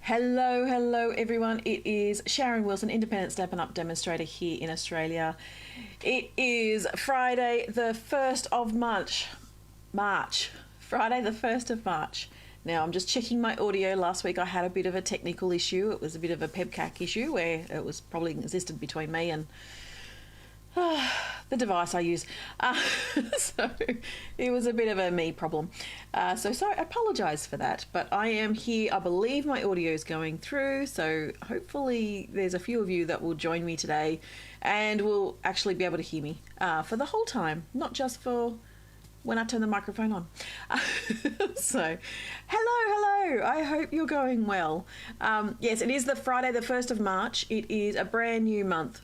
Hello everyone. It is Sharon Wilson, independent Stampin' Up demonstrator here in Australia. It is Friday the 1st of March. Friday the 1st of March. Now I'm just checking my audio. Last week I had a bit of a technical issue. It was a bit of a pebcac issue where it was probably existed between me and the device I use. So it was a bit of a me problem. So sorry, I apologise for that, but I am here. I believe my audio is going through, so hopefully there's a few of you that will join me today and will actually be able to hear me for the whole time, not just for when I turn the microphone on. So hello, I hope you're going well. Yes, it is the Friday the 1st of March. It is a brand new month.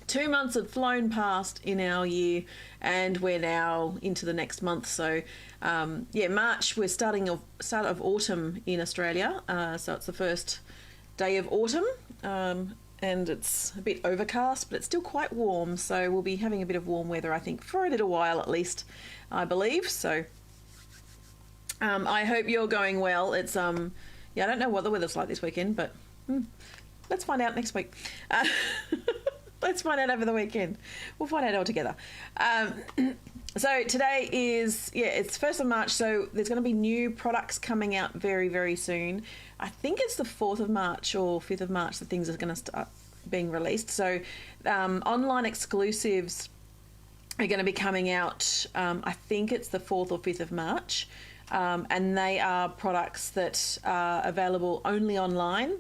2 months have flown past in our year and we're now into the next month. So yeah, March, we're start of autumn in Australia. So it's the first day of autumn and it's a bit overcast, but it's still quite warm. So we'll be having a bit of warm weather, I think, for a little while at least, I believe. So I hope you're going well. It's yeah, I don't know what the weather's like this weekend, but let's find out next week. Let's find out over the weekend. We'll find out all together. So today is, yeah, it's 1st of March, so there's going to be new products coming out very, very soon. I think it's the 4th of March or 5th of March that things are going to start being released. So online exclusives are going to be coming out, I think it's the 4th or 5th of March, and they are products that are available only online.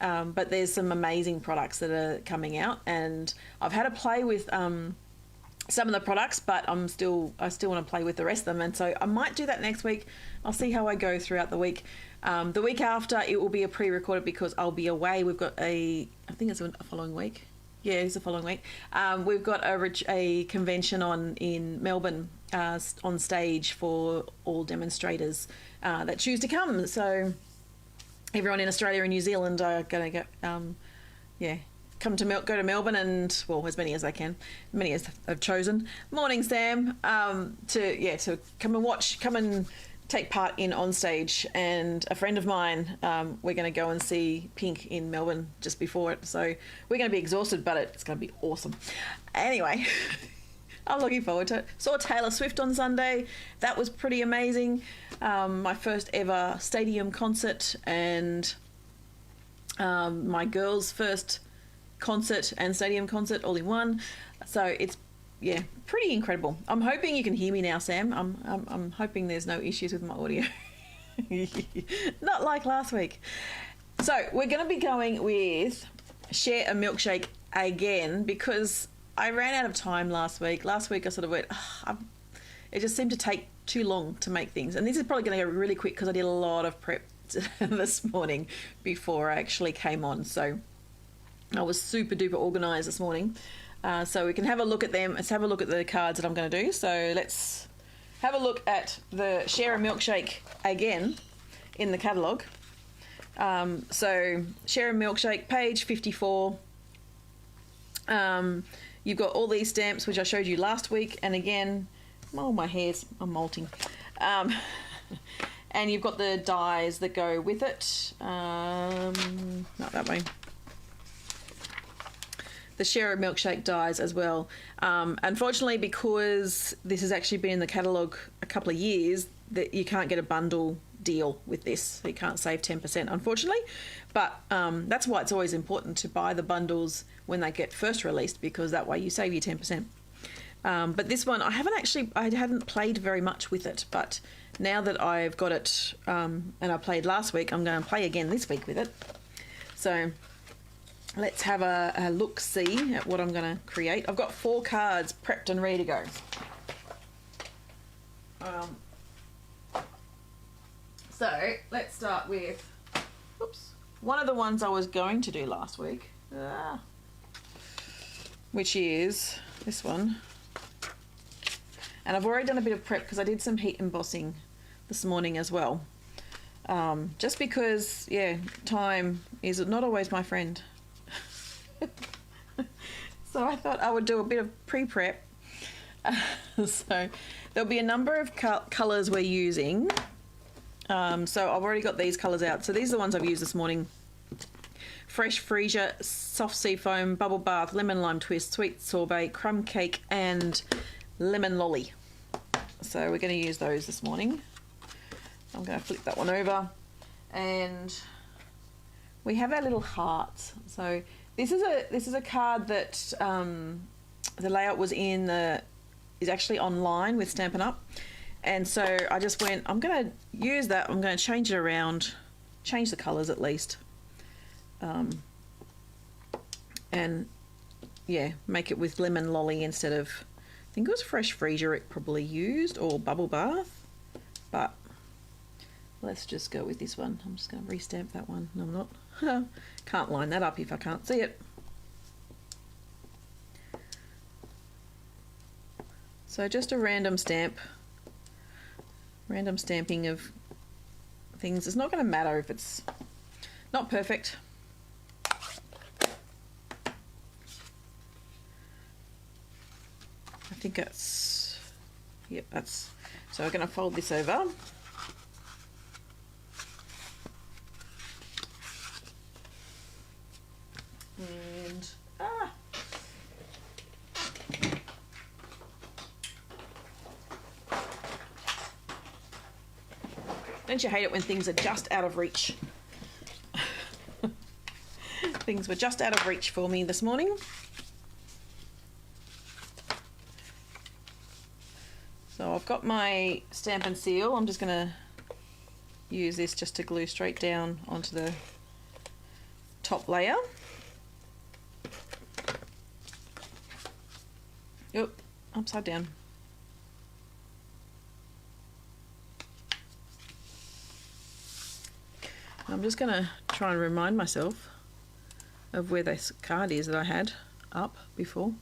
But there's some amazing products that are coming out, and I've had a play with some of the products, but I still want to play with the rest of them, and so I might do that next week. I'll see how I go throughout the week. The week after, it will be a pre-recorded because I'll be away. We've got I think it's a following week. Yeah, it's the following week. We've got a convention on in Melbourne on stage for all demonstrators that choose to come. So everyone in Australia and New Zealand are going to go, go to Melbourne, and well, as many as they can, many as have chosen. Morning, Sam. To come and watch, come and take part in on stage. And a friend of mine, we're going to go and see Pink in Melbourne just before it. So we're going to be exhausted, but it's going to be awesome. Anyway. I'm looking forward to it. Saw Taylor Swift on Sunday. That was pretty amazing. My first ever stadium concert and my girls' first concert and stadium concert all in one. So it's, yeah, pretty incredible. I'm hoping you can hear me now, Sam. I'm hoping there's no issues with my audio. Not like last week. So we're going to be going with Share a Milkshake again because I ran out of time last week. Last week I sort of went, it just seemed to take too long to make things. And this is probably going to go really quick because I did a lot of prep this morning before I actually came on. So I was super duper organised this morning. So we can have a look at them. Let's have a look at the cards that I'm going to do. So let's have a look at the Share a Milkshake again in the catalogue. So Share a Milkshake, page 54. You've got all these stamps, which I showed you last week. And again, oh, my hair's, I'm molting. And you've got the dies that go with it. Not that way. The Share a Milkshake dies as well. Unfortunately, because this has actually been in the catalogue a couple of years, that you can't get a bundle deal with this. You can't save 10%, unfortunately. But that's why it's always important to buy the bundles when they get first released, because that way you save your 10%. But this one, I haven't played very much with it, but now that I've got it and I played last week, I'm going to play again this week with it. So let's have a look-see at what I'm going to create. I've got 4 cards prepped and ready to go. So let's start with, one of the ones I was going to do last week, which is this one. And I've already done a bit of prep because I did some heat embossing this morning as well. Just because, yeah, time is not always my friend. So I thought I would do a bit of pre-prep. So there'll be a number of colours we're using. So I've already got these colours out. So these are the ones I've used this morning. Fresh Freesia, Soft Sea Foam, Bubble Bath, Lemon Lime Twist, Sweet Sorbet, Crumb Cake and Lemon Lolly. So we're going to use those this morning. I'm going to flip that one over. And we have our little hearts. So this is a card that the layout was is actually online with Stampin' Up. And so I just went, I'm going to use that. I'm going to change it around, change the colours at least. And yeah, make it with Lemon Lolly instead of, I think it was Fresh Freesia it probably used, or Bubble Bath, but let's just go with this one. I'm just going to restamp that one. No, I'm not. Can't line that up if I can't see it. So just a random stamp, random stamping of things. It's not going to matter if it's not perfect. I think that's, yep, that's, so we're going to fold this over. And, don't you hate it when things are just out of reach? Things were just out of reach for me this morning. So I've got my Stampin' Seal. I'm just going to use this just to glue straight down onto the top layer. Oop, upside down. I'm just going to try and remind myself of where this card is that I had up before.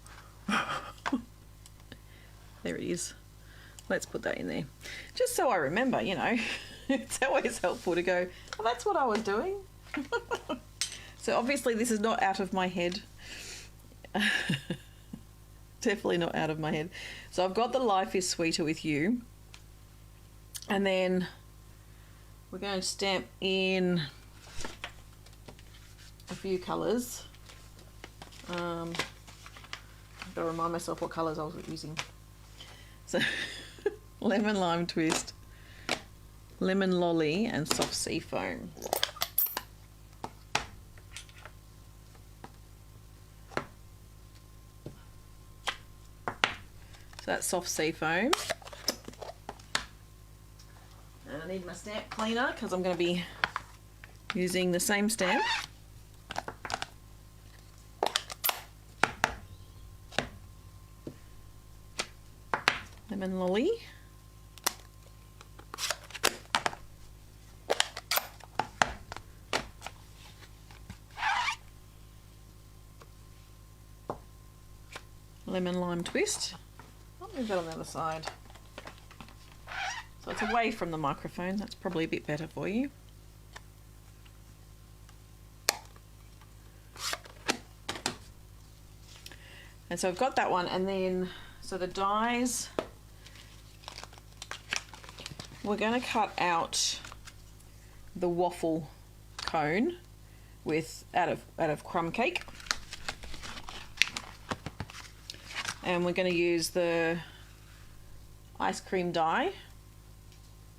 There it is. Let's put that in there. Just so I remember, you know. It's always helpful to go, oh, that's what I was doing. So obviously this is not out of my head. Definitely not out of my head. So I've got the Life is Sweeter with You. And then we're going to stamp in a few colours. I've got to remind myself what colours I was using. So Lemon Lime Twist, Lemon Lolly and Soft Sea Foam. So that's Soft Sea Foam. And I need my stamp cleaner because I'm going to be using the same stamp. Lemon Lolly. Lemon Lime Twist. I'll move that on the other side. So it's away from the microphone. That's probably a bit better for you. And so I've got that one, and then so the dies, we're going to cut out the waffle cone with out of crumb cake. And we're going to use the ice cream die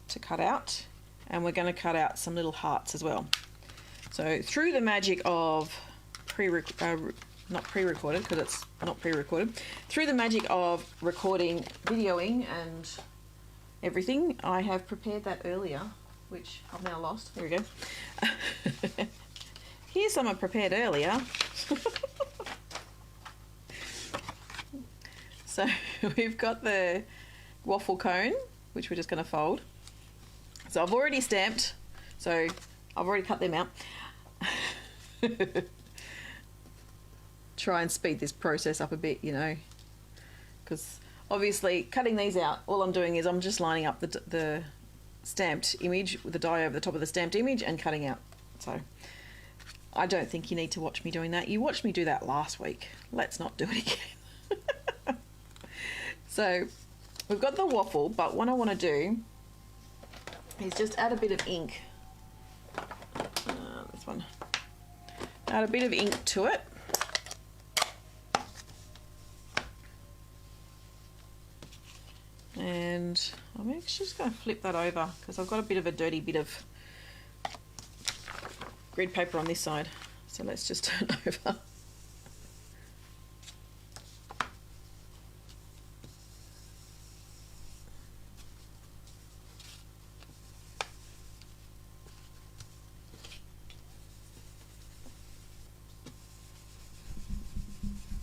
to cut out, and we're going to cut out some little hearts as well. So through the magic of not pre-recorded, because it's not pre-recorded, through the magic of recording, videoing and everything, I have prepared that earlier, which I've now lost. There we go. Here's some I prepared earlier. So we've got the waffle cone, which we're just going to fold. So I've already stamped, so I've already cut them out. Try and speed this process up a bit, you know, because obviously cutting these out, all I'm doing is I'm just lining up the stamped image with the die over the top of the stamped image and cutting out. So I don't think you need to watch me doing that. You watched me do that last week. Let's not do it again. So we've got the waffle, but what I want to do is just add a bit of ink. This one. Add a bit of ink to it. And I'm actually just going to flip that over because I've got a bit of a dirty bit of grid paper on this side. So let's just turn over.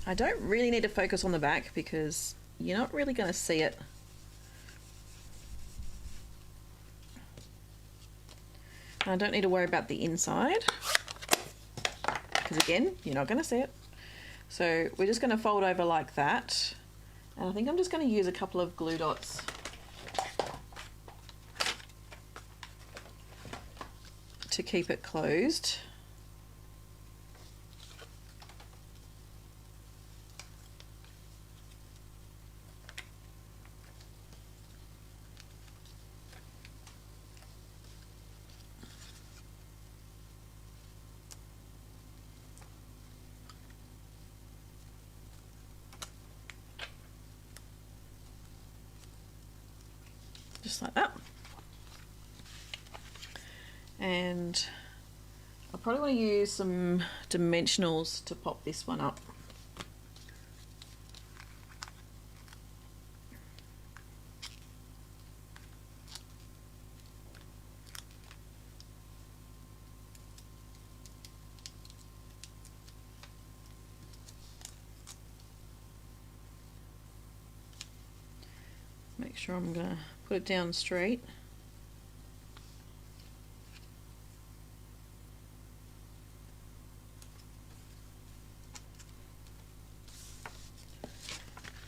I don't really need to focus on the back because you're not really going to see it. I don't need to worry about the inside because again, you're not going to see it. So we're just going to fold over like that. And I think I'm just going to use a couple of glue dots to keep it closed. Just like that. And I probably want to use some dimensionals to pop this one up. Make sure I'm going to put it down straight.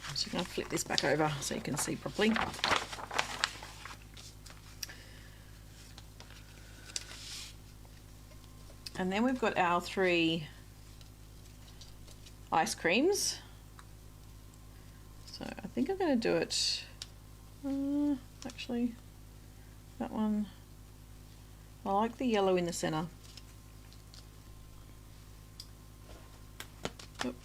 I'm just going to flip this back over so you can see properly. And then we've got our 3 ice creams. So I think I'm going to do it, actually, that one, I like the yellow in the center. Oop.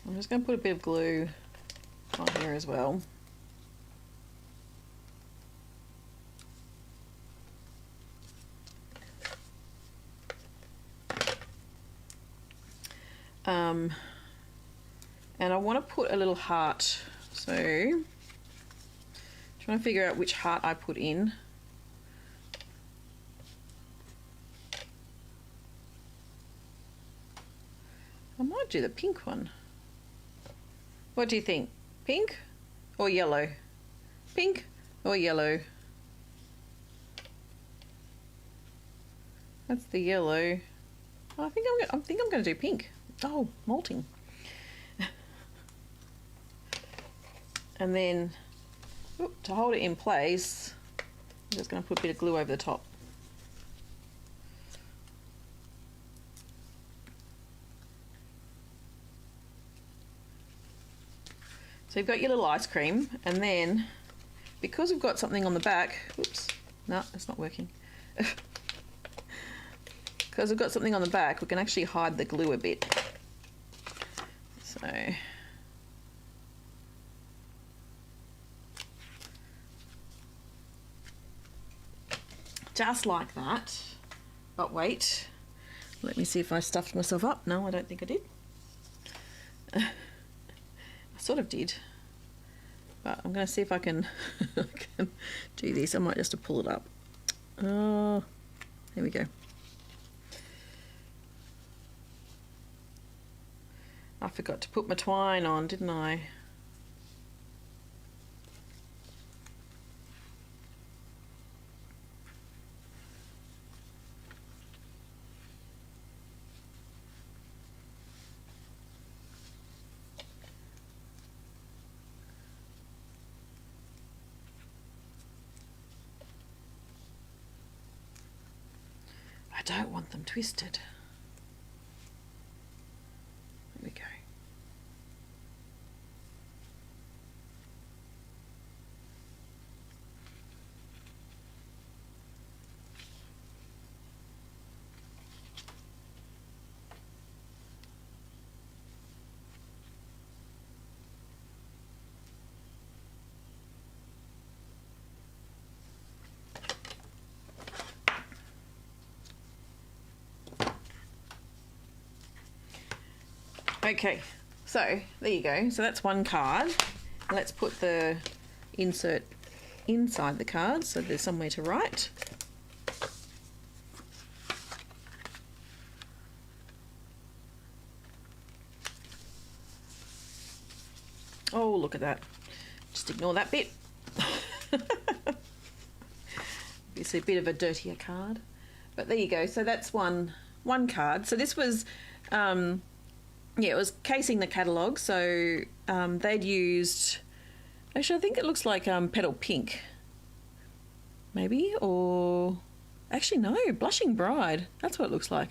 I'm just going to put a bit of glue on here as well. And I want to put a little heart, so trying to figure out which heart I put in. I might do the pink one. What do you think? Pink or yellow? Pink or yellow? That's the yellow. I think I'm going to do pink. Oh, molting. And then to hold it in place, I'm just going to put a bit of glue over the top. So you've got your little ice cream, and then because we've got something on the back, oops, no, it's not working. Because we've got something on the back, we can actually hide the glue a bit. So just like that. But wait, let me see if I stuffed myself up. No, I don't think I did. I sort of did, but I'm going to see if I can, I can do this. I might just have to pull it up. Oh, there we go. I forgot to put my twine on, didn't I? I don't want them twisted. There we go. Okay, so there you go. So that's one card. Let's put the insert inside the card so there's somewhere to write. Oh, look at that. Just ignore that bit. It's a bit of a dirtier card. But there you go. So that's one card. So this was... yeah, it was casing the catalogue, so they'd used... Actually, I think it looks like Petal Pink, maybe, or... Actually, no, Blushing Bride. That's what it looks like.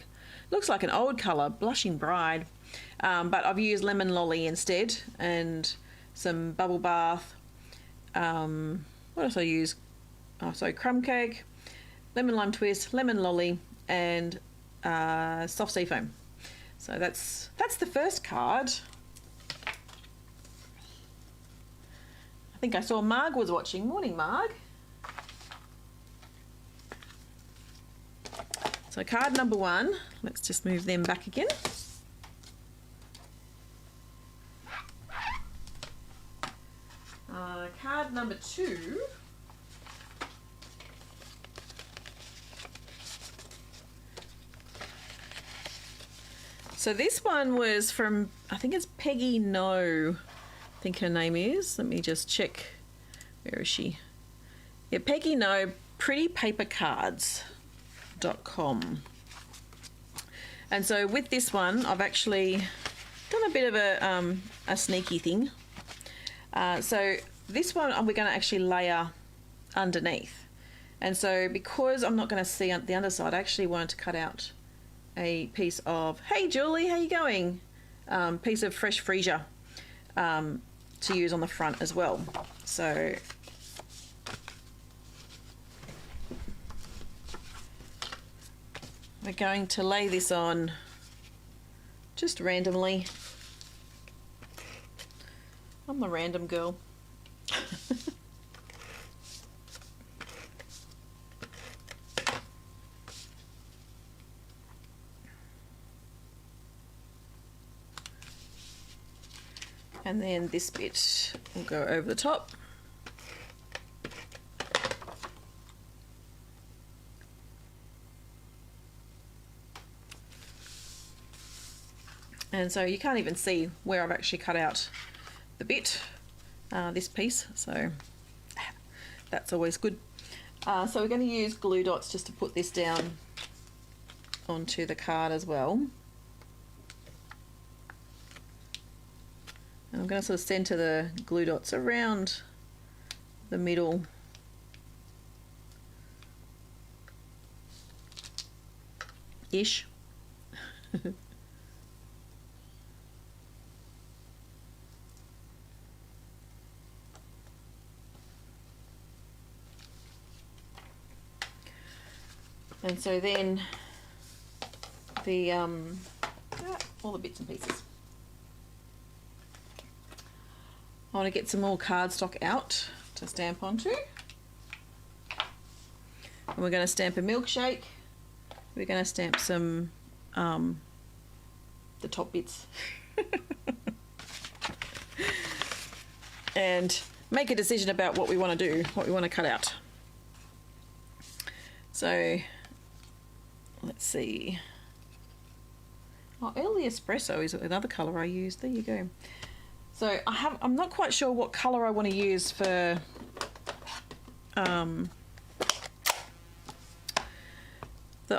Looks like an old colour, Blushing Bride. But I've used Lemon Lolly instead, and some Bubble Bath. What else I use? Oh, so Crumb Cake, Lemon Lime Twist, Lemon Lolly, and Soft Sea Foam. So that's the first card. I think I saw Marg was watching. Morning, Marg. So card number 1. Let's just move them back again. Card number 2. So this one was from, I think it's Peggy No, I think her name is. Let me just check. Where is she? Yeah, Peggy No, prettypapercards.com. And so with this one, I've actually done a bit of a sneaky thing. So this one we're going to actually layer underneath. And so because I'm not going to see the underside, I actually wanted to cut out a piece of, hey Julie, how you going? Piece of fresh freesia to use on the front as well. So we're going to lay this on just randomly. I'm the random girl. And then this bit will go over the top. And so you can't even see where I've actually cut out the bit, this piece, so that's always good. So we're going to use glue dots just to put this down onto the card as well. And I'm going to sort of center the glue dots around the middle. Ish. And so then the all the bits and pieces. I want to get some more cardstock out to stamp onto. And we're going to stamp a milkshake. We're going to stamp some the top bits. And make a decision about what we want to do, what we want to cut out. So let's see. Oh, early espresso is another colour I use. There you go. So I'm not quite sure what colour I want to use for the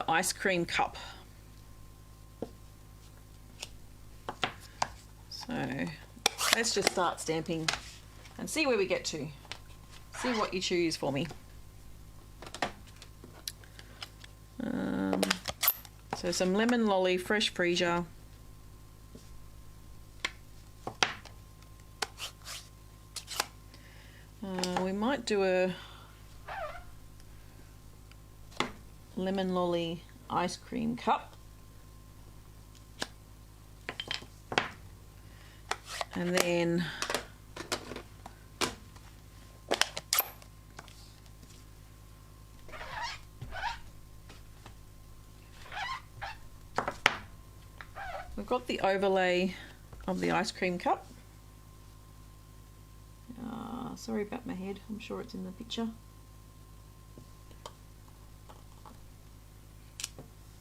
ice cream cup. So let's just start stamping and see where we get to. See what you choose for me. So some lemon lolly, fresh freesia. We might do a lemon lolly ice cream cup. And then we've got the overlay of the ice cream cup. Sorry about my head, I'm sure it's in the picture.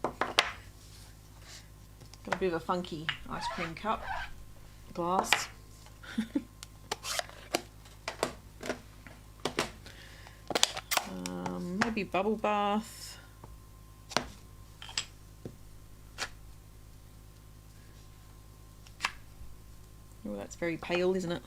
Got a bit of a funky ice cream cup glass. Maybe bubble bath. Oh, that's very pale, isn't it?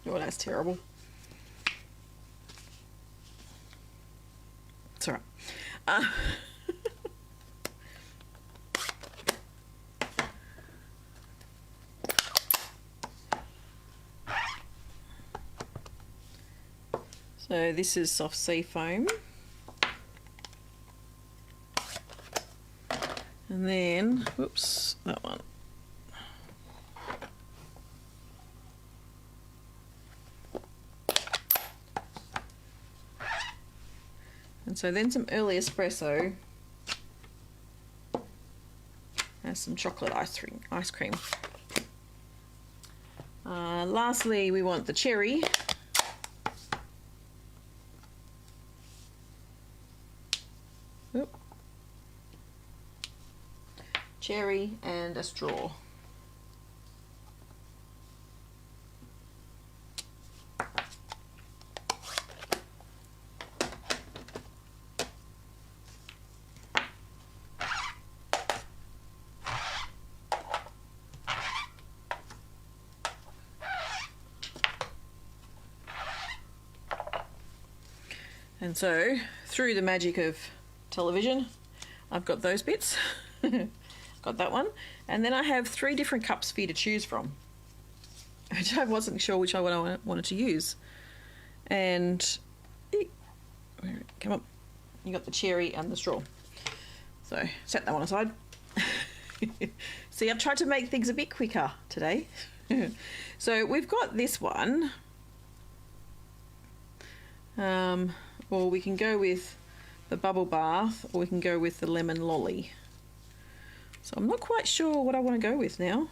Oh, that's terrible. It's all right. So this is soft sea foam. And then, whoops, that one. And so then some early espresso and some chocolate ice cream. Lastly, we want the cherry. Oop. Cherry and a straw. And so, through the magic of television, I've got those bits. Got that one. And then I have 3 different cups for you to choose from. I wasn't sure which one I wanted to use. And, come on, you got the cherry and the straw. So, set that one aside. See, I've tried to make things a bit quicker today. So, we've got this one. Or we can go with the bubble bath, or we can go with the lemon lolly. So I'm not quite sure what I want to go with now.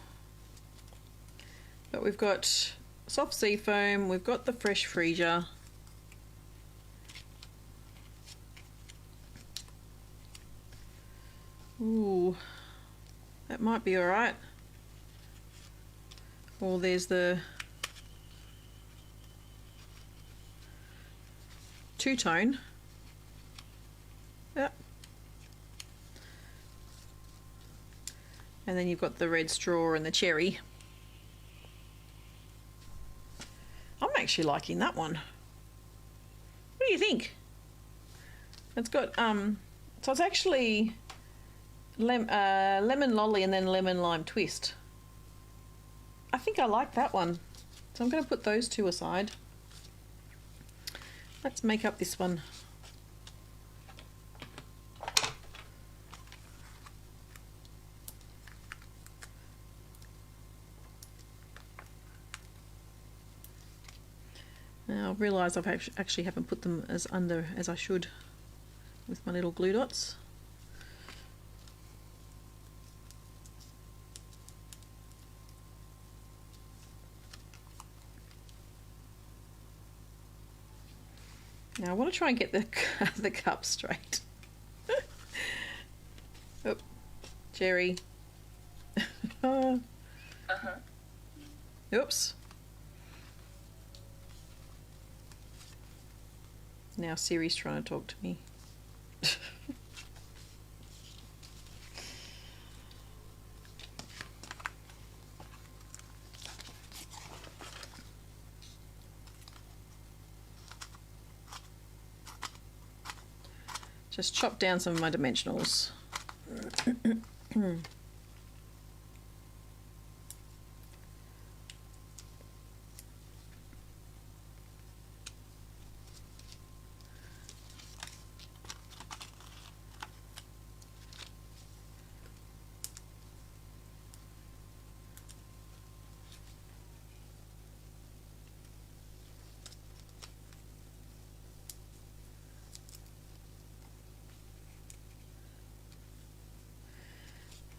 But we've got soft sea foam, we've got the fresh freesia. Ooh, that might be alright. Or there's the two-tone. Yep. And then you've got the red straw and the cherry. I'm actually liking that one. What do you think? It's got so it's actually lemon lolly and then lemon lime twist. I think I like that one. So I'm going to put those 2 aside. Let's make up this one. Now I realise I've actually haven't put them as under as I should with my little glue dots. Now I want to try and get the cup straight. Oh, Jerry. Oops. Now Siri's trying to talk to me. Just chop down some of my dimensionals.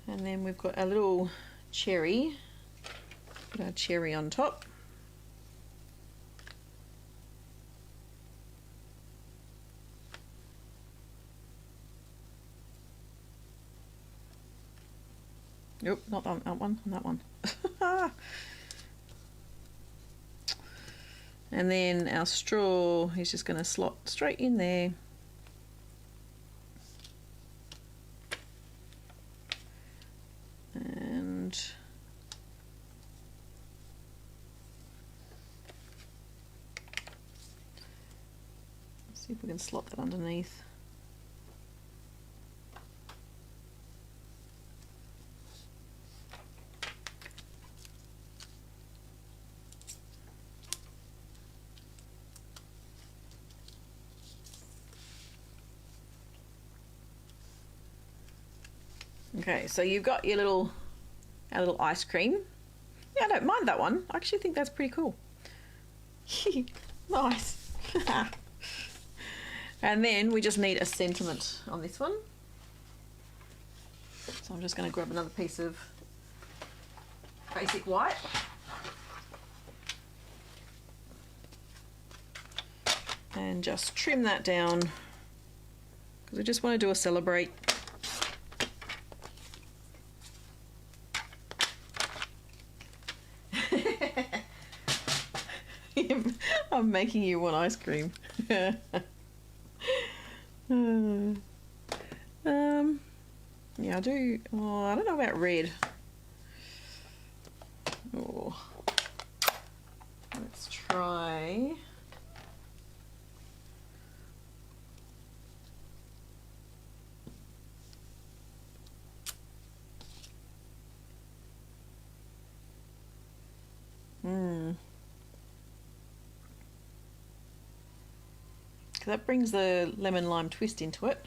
And then we've got a little cherry, put our cherry on top. Nope, not that one, on that one. And then our straw is just going to slot straight in there. And let's see if we can slot that underneath. Okay, so you've got your our little ice cream. Yeah, I don't mind that one. I actually think that's pretty cool. Nice. And then we just need a sentiment on this one. So I'm just going to grab another piece of basic white. And just trim that down because we just want to do a celebrate. I'm making you want ice cream. Yeah, I do. Oh, I don't know about red. Oh, let's try. That brings the lemon lime twist into it.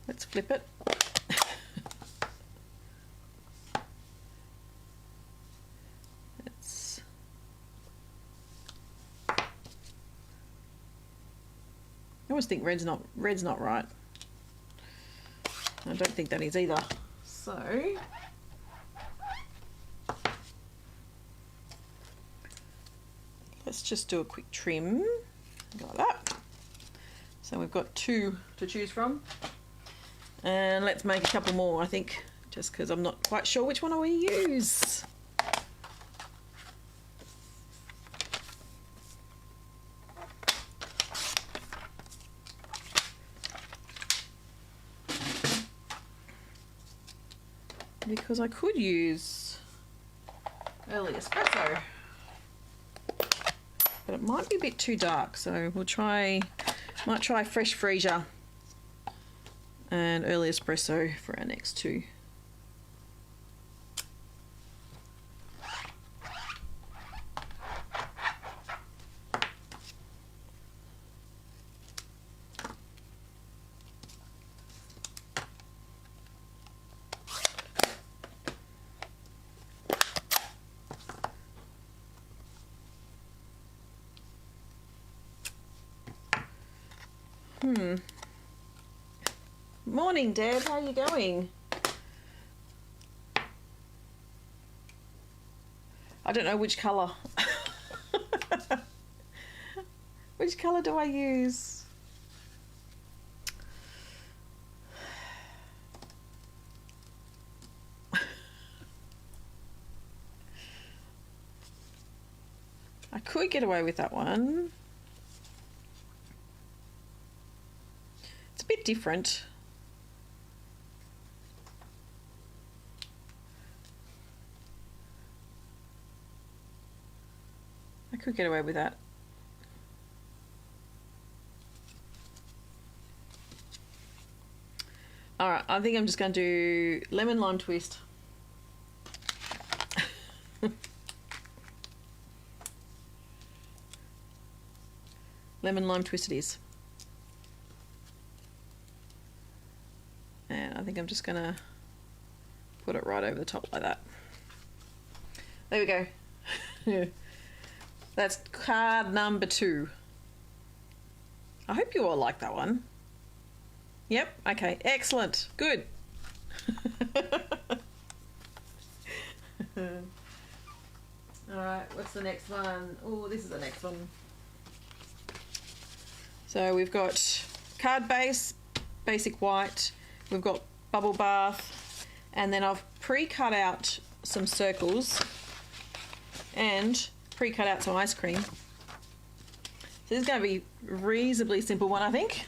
Let's flip it. I always think red's not right. I don't think that is either. So let's just do a quick trim, like that. So we've got 2 to choose from. And let's make a couple more, I think, just because I'm not quite sure which one I will use. Because I could use early espresso, but it might be a bit too dark, so might try fresh freesia and early espresso for our next 2. Morning, Dad. How are you going? I don't know which colour. Which colour do I use? I could get away with that one. It's a bit different. I could get away with that. All right, I think I'm just going to do lemon lime twist. Lemon lime twist it is. And I think I'm just going to put it right over the top like that. There we go. That's card number 2. I hope you all like that one. Yep, okay, excellent, good. Alright, what's the next one? Oh, this is the next one. So we've got card base, basic white, we've got bubble bath, and then I've pre-cut out some circles and pre-cut out some ice cream. So this is going to be a reasonably simple one, I think.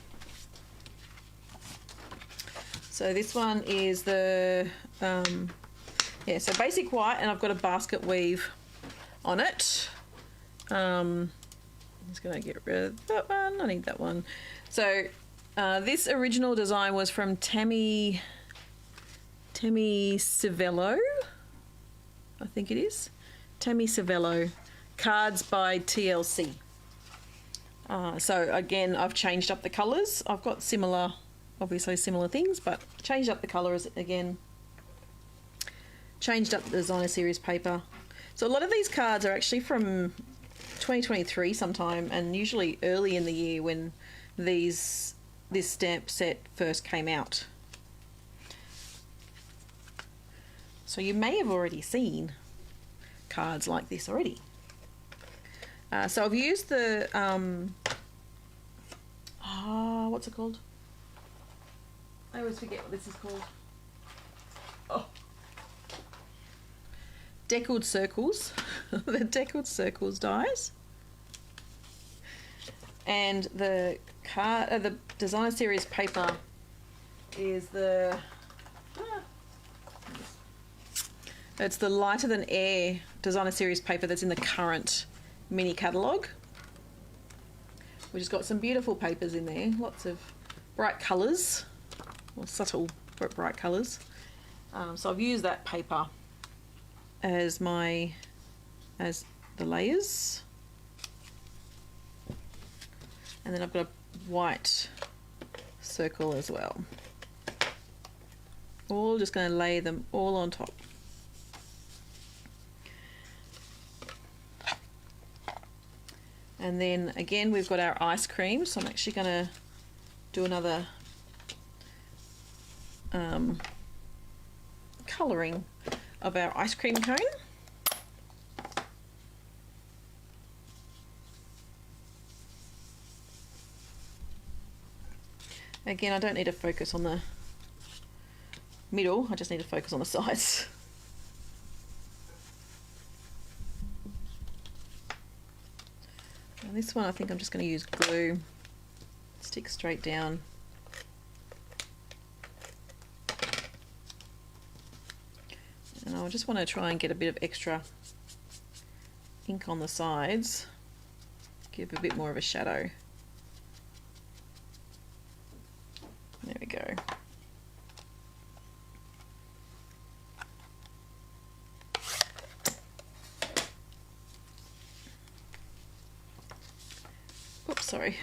So this one is the, so basic white, and I've got a basket weave on it. I'm just going to get rid of that one. I need that one. So this original design was from Tammy Civello, I think it is. Tammy Civello, Cards by TLC. So again, I've changed up the colours. I've got similar, obviously similar things, but changed up the colours again. Changed up the designer series paper. So a lot of these cards are actually from 2023 sometime, and usually early in the year when this stamp set first came out. So you may have already seen cards like this already. So I've used the what's it called? I always forget what this is called. Oh, deckled circles. The deckled circles dies, and the designer series paper is the it's the lighter than air designer series paper that's in the current mini catalogue. We've just got some beautiful papers in there, lots of bright colours, or subtle but bright colours. So I've used that paper as the layers, and then I've got a white circle as well. All just going to lay them all on top. And then again we've got our ice cream, so I'm actually going to do another colouring of our ice cream cone. Again, I don't need to focus on the middle, I just need to focus on the sides. And this one I think I'm just going to use glue, stick straight down. And I just want to try and get a bit of extra ink on the sides, give a bit more of a shadow. There we go. Oops, sorry.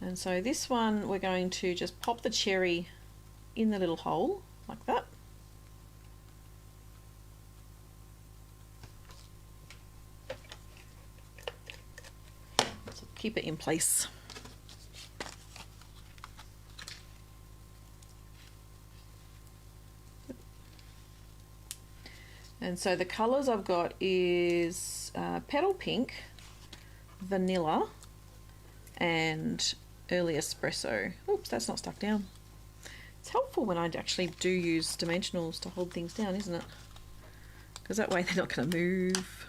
And so this one we're going to just pop the cherry in the little hole like that. So keep it in place. And so the colours I've got is Petal Pink, Vanilla, and Early Espresso. Oops, that's not stuck down. It's helpful when I actually do use dimensionals to hold things down, isn't it? Because that way they're not going to move.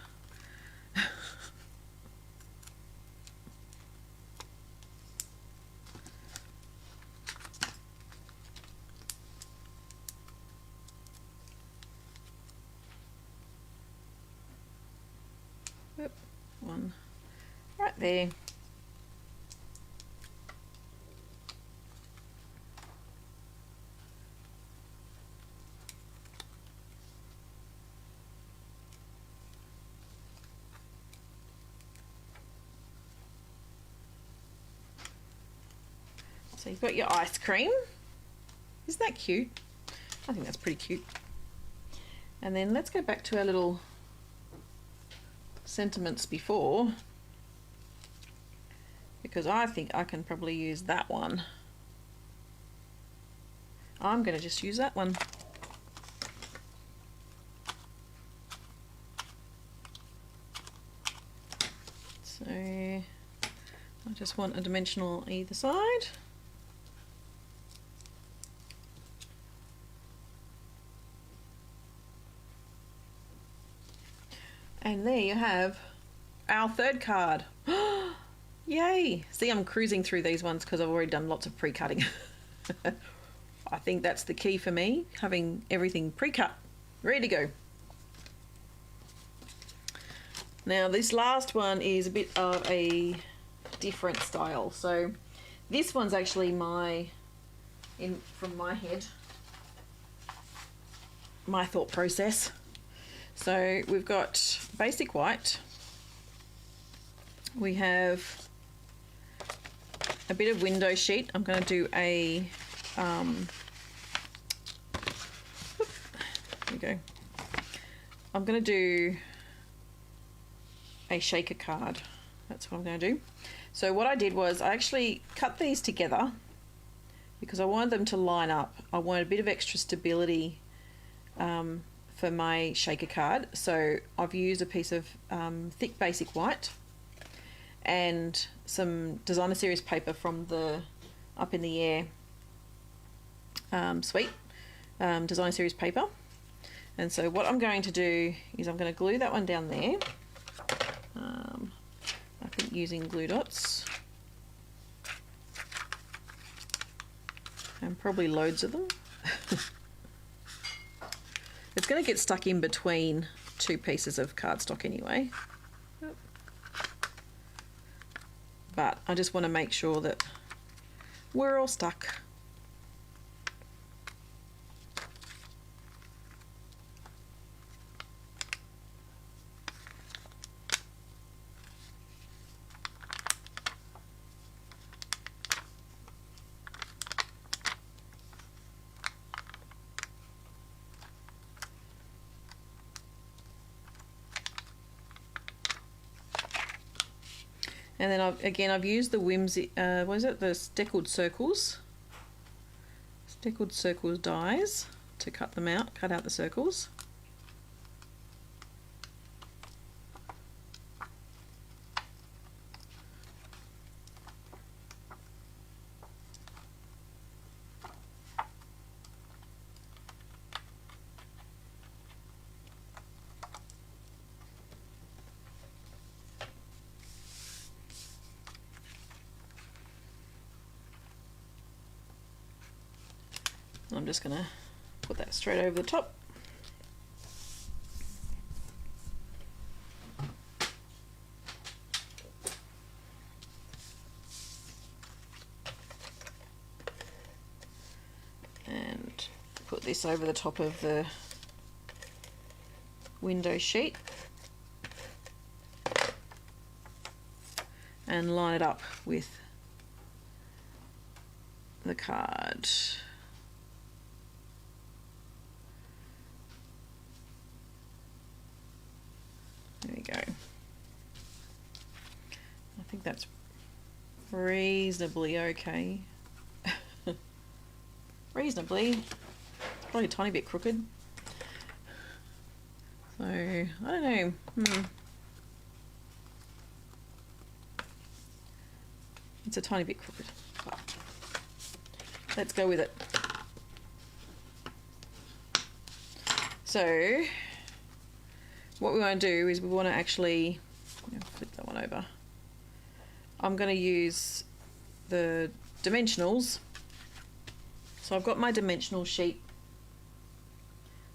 Oop, one right there. So you've got your ice cream. Isn't that cute? I think that's pretty cute. And then let's go back to our little sentiments before, because I think I can probably use that one. I'm going to just use that one. So I just want a dimensional either side. And there you have our third card. Yay! See, I'm cruising through these ones because I've already done lots of pre-cutting. I think that's the key for me, having everything pre-cut, ready to go. Now this last one is a bit of a different style. So this one's actually from my head, my thought process. So we've got basic white, we have a bit of window sheet. I'm going to do a, there we go, I'm going to do a shaker card. That's what I'm going to do. So what I did was I actually cut these together because I wanted them to line up. I wanted a bit of extra stability for my shaker card. So I've used a piece of thick basic white and some designer series paper from the Up in the Air suite, designer series paper. And so what I'm going to do is I'm going to glue that one down there. I think using glue dots and probably loads of them. It's going to get stuck in between two pieces of cardstock anyway. But I just want to make sure that we're all stuck. And then I've used the Whimsy, what is it? The Steckled Circles dies to cut them out, cut out the circles. I'm just going to put that straight over the top. And put this over the top of the window sheet and line it up with the card. There we go. I think that's reasonably okay. Reasonably. It's probably a tiny bit crooked. So, I don't know. It's a tiny bit crooked. But let's go with it. So, what we want to do is we want to actually flip that one over. I'm going to use the dimensionals. So I've got my dimensional sheet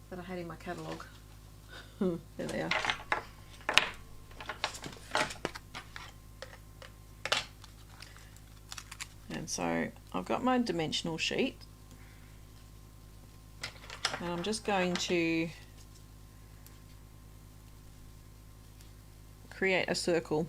that I had in my catalogue. There they are. And so I've got my dimensional sheet, and I'm just going to create a circle.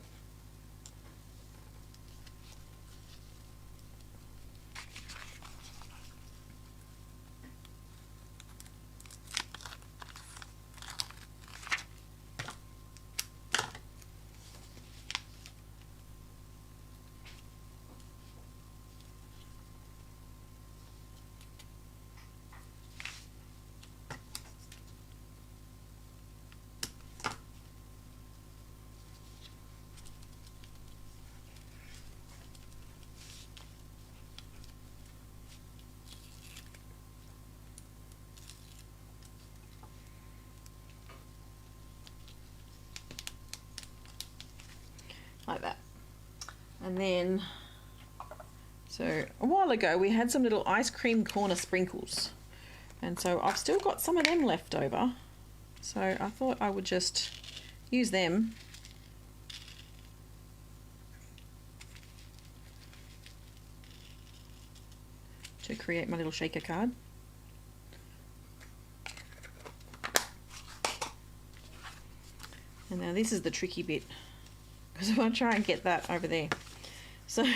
Like that. And then, so a while ago we had some little ice cream corner sprinkles, and so I've still got some of them left over, so I thought I would just use them to create my little shaker card. And now this is the tricky bit, because I want to try and get that over there. So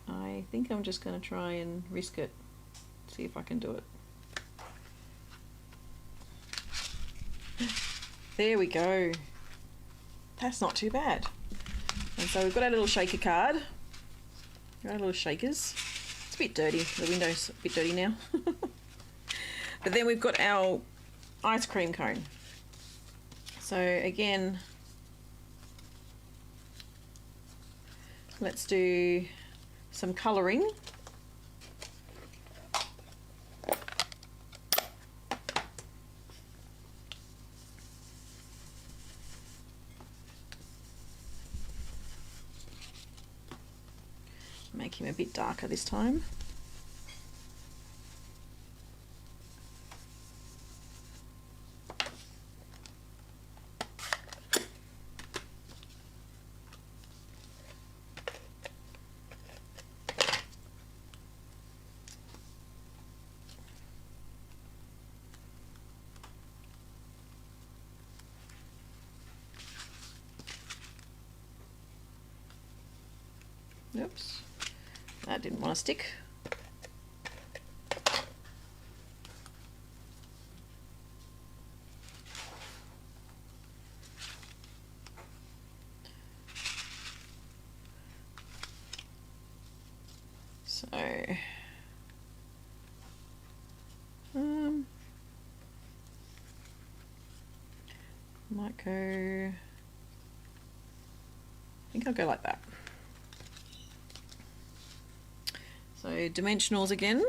I think I'm just going to try and risk it, see if I can do it. There we go. That's not too bad. And so we've got our little shaker card, our little shakers. It's a bit dirty, the window's a bit dirty now. But then we've got our ice cream cone. So again, let's do some colouring. Make him a bit darker this time. Oops, that didn't want to stick. So, might go, I think I'll go like that. So dimensionals again.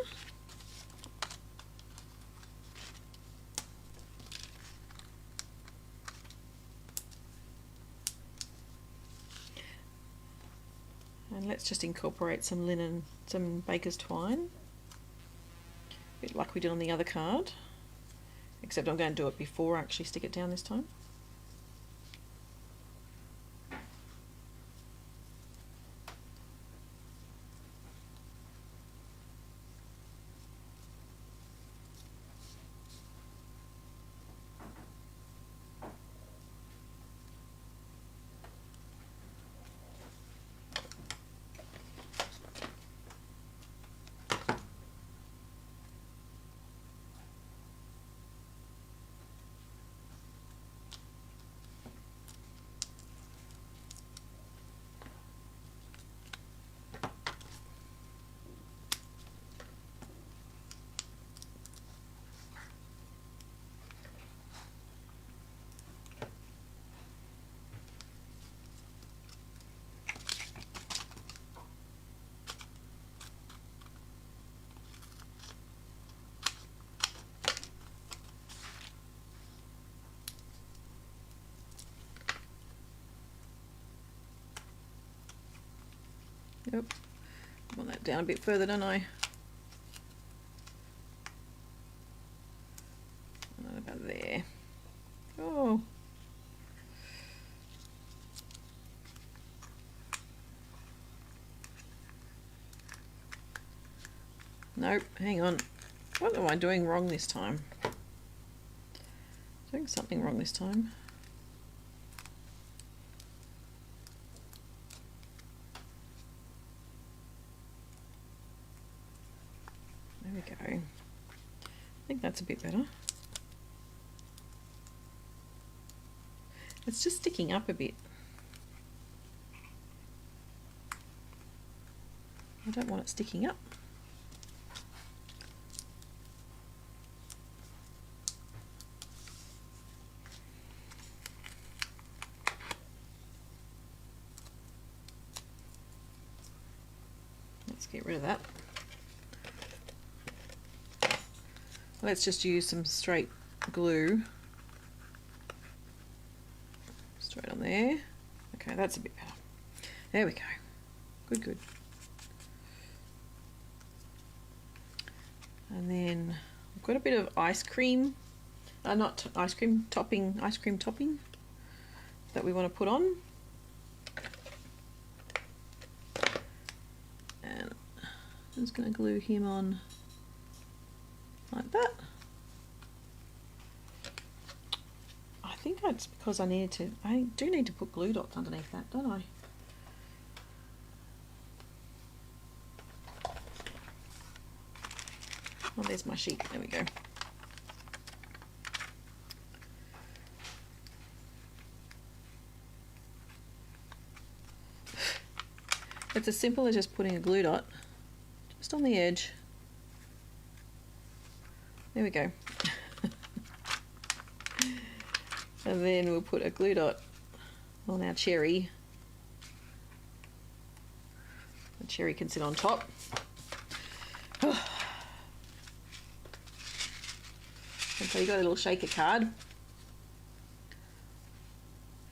And let's just incorporate some linen, some baker's twine, a bit like we did on the other card, except I'm going to do it before I actually stick it down this time. Yep. I want that down a bit further, don't I? About there. Oh. Nope, hang on. What am I doing wrong this time? Doing something wrong this time. There we go. I think that's a bit better. It's just sticking up a bit. I don't want it sticking up. Let's get rid of that. Let's just use some straight glue. Straight on there. Okay, that's a bit better. There we go. Good, good. And then I've got a bit of ice cream, not ice cream topping that we want to put on. And I'm just going to glue him on like that. I think that's because I do need to put glue dots underneath that, don't I? Oh, there's my sheet. There we go. It's as simple as just putting a glue dot just on the edge. There we go. And then we'll put a glue dot on our cherry. The cherry can sit on top. And so you got a little shaker card.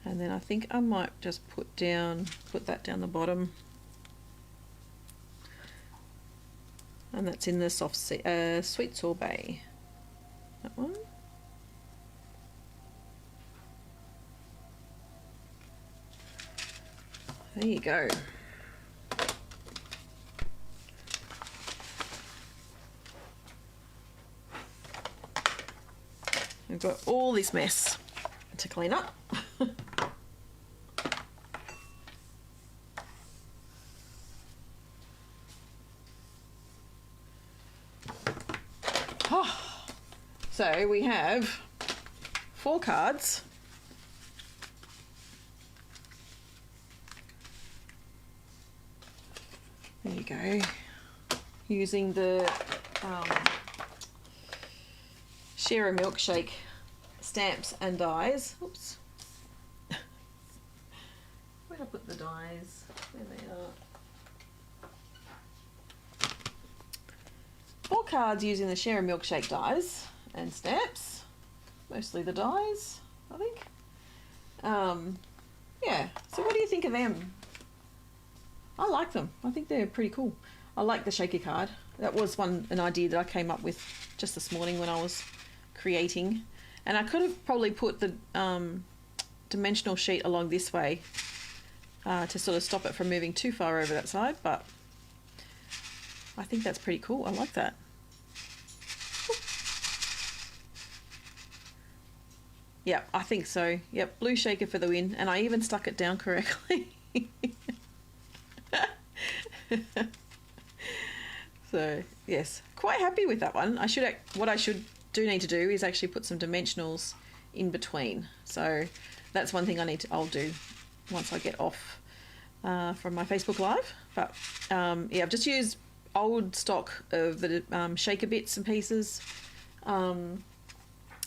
And then I think I might just put that down the bottom. And that's in the soft sweet sorbet. That one. There you go. We've got all this mess to clean up. So we have 4 cards. There you go. Using the Sharon Milkshake stamps and dies. Oops. Where'd I put the dies? There they are. 4 cards using the Sharon Milkshake dies and stamps. Mostly the dies, I think. Yeah, so what do you think of them? I like them. I think they're pretty cool. I like the shaker card. That was an idea that I came up with just this morning when I was creating. And I could have probably put the dimensional sheet along this way to sort of stop it from moving too far over that side, but I think that's pretty cool. I like that. Yeah, I think so. Yep, blue shaker for the win. And I even stuck it down correctly. So, yes, quite happy with that one. What I should need to do is actually put some dimensionals in between. So that's one thing I'll do once I get off from my Facebook Live. But yeah, I've just used old stock of the shaker bits and pieces.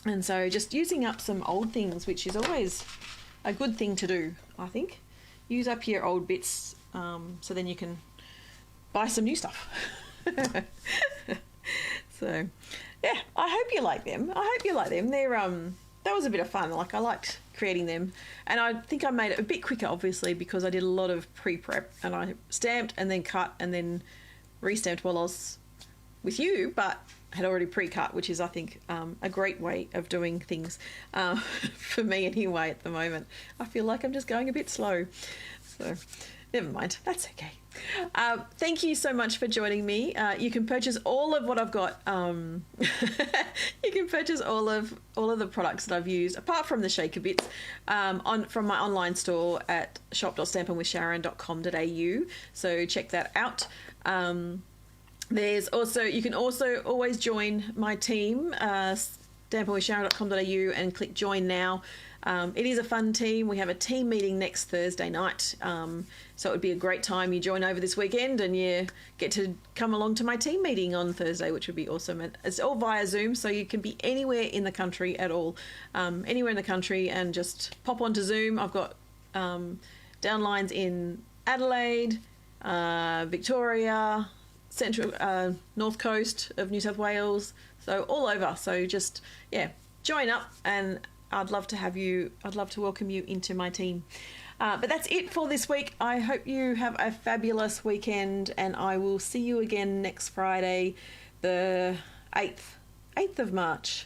And so just using up some old things, which is always a good thing to do, I think. Use up your old bits so then you can buy some new stuff. So, yeah, I hope you like them. They're that was a bit of fun. Like, I liked creating them, and I think I made it a bit quicker, obviously, because I did a lot of pre-prep, and I stamped and then cut and then re-stamped while I was with you, but had already pre-cut, which is, I think, a great way of doing things for me anyway at the moment. I feel like I'm just going a bit slow, so never mind, that's okay. Thank you so much for joining me. You can purchase all of what I've got. You can purchase all of the products that I've used, apart from the shaker bits, from my online store at shop.stampinwithsharon.com.au. So check that out. There's also, you can also always join my team, stampinwithsharon.com.au, and click join now. It is a fun team. We have a team meeting next Thursday night, so it would be a great time. You join over this weekend and you get to come along to my team meeting on Thursday, which would be awesome. And it's all via Zoom, so you can be anywhere in the country at all, anywhere in the country, and just pop onto Zoom. I've got downlines in Adelaide, Victoria, Central, North Coast of New South Wales, so all over. So just, yeah, join up, and I'd love to have you. I'd love to welcome you into my team. But that's it for this week. I hope you have a fabulous weekend, and I will see you again next Friday, the 8th of March.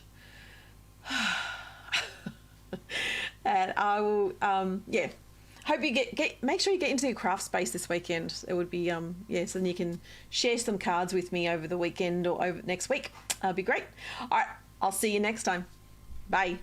And I will, hope you make sure you get into your craft space this weekend. It would be, so then you can share some cards with me over the weekend or over next week. That'd be great. All right, I'll see you next time. Bye.